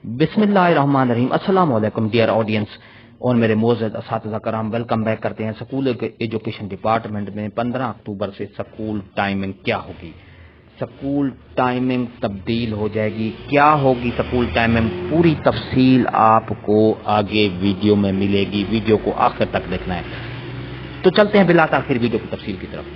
बिस्मिल्लाहिर्रहमानिर्रहीम। अस्सलाम वालेकुम डियर ऑडियंस और मेरे मोअज़्ज़ज़ असातिज़ा कराम, वेलकम बैक करते हैं। स्कूल एजुकेशन डिपार्टमेंट में 15 अक्टूबर से स्कूल टाइमिंग क्या होगी? स्कूल टाइमिंग तब्दील हो जाएगी। क्या होगी स्कूल टाइमिंग? पूरी तफसील आपको आगे वीडियो में मिलेगी। वीडियो को आखिर तक देखना है। तो चलते हैं बिला ताखिर वीडियो की तफसील की तरफ।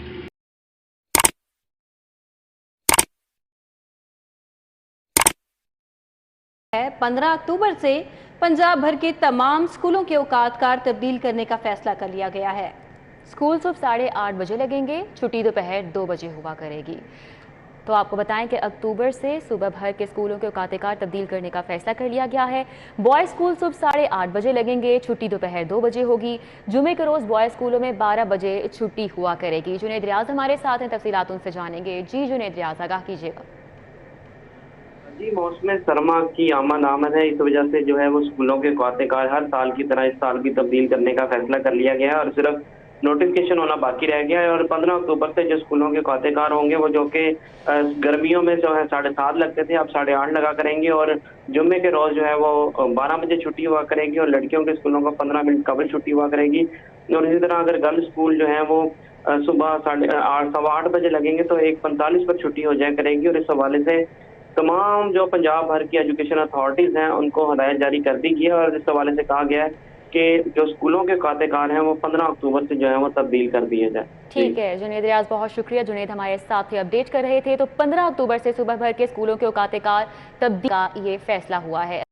15 अक्टूबर से पंजाब भर के तमाम स्कूलों के औकात तब्दील करने का फैसला कर लिया गया है। स्कूल सुबह 8:30 बजे लगेंगे, छुट्टी दोपहर 2 बजे हुआ करेगी। तो आपको बताएं कि अक्टूबर से सुबह भर के स्कूलों के औकात तब्दील करने का फैसला कर लिया गया है। बॉयज स्कूल सुबह 8:30 बजे लगेंगे, छुट्टी दोपहर 2 बजे होगी। जुमे के रोज बॉयज स्कूलों में 12 बजे छुट्टी हुआ करेगी। जुनेद रियाज हमारे साथ हैं, तफसीलात उनसे जानेंगे। जी जुनेद रियाज, आगाह कीजिएगा। जी, मौसम सरमा की आमद है। इस वजह से जो है वो स्कूलों के क़ाते-कार हर साल की तरह इस साल भी तब्दील करने का फैसला कर लिया गया है और सिर्फ नोटिफिकेशन होना बाकी रह गया है। और 15 अक्टूबर से जो स्कूलों के क़ाते-कार होंगे वो जो कि गर्मियों में जो है 7:30 लगते थे, अब 8:30 लगा करेंगे। और जुम्मे के रोज़ जो है वो 12 बजे छुट्टी हुआ करेगी और लड़कियों के स्कूलों को 15 मिनट कबल छुट्टी हुआ करेगी। और इसी तरह अगर गर्ल्स स्कूल जो है वो सुबह 8:30 सवा 8 बजे लगेंगे तो 1:45 पर छुट्टी हो जाया करेगी। और इस हवाले से तमाम जो पंजाब भर की एजुकेशन अथॉरिटीज़ हैं उनको हदायत जारी कर दी गई है और इस हवाले से कहा गया है कि जो स्कूलों के क़ाते-कार हैं वो 15 अक्टूबर से जो है वो तब्दील कर दिए जाए। ठीक है जुनेद रियाज, बहुत शुक्रिया। जुनेद हमारे साथ ही अपडेट कर रहे थे। तो 15 अक्टूबर से सुबह भर के स्कूलों के औकात तब्दील का ये फैसला हुआ है।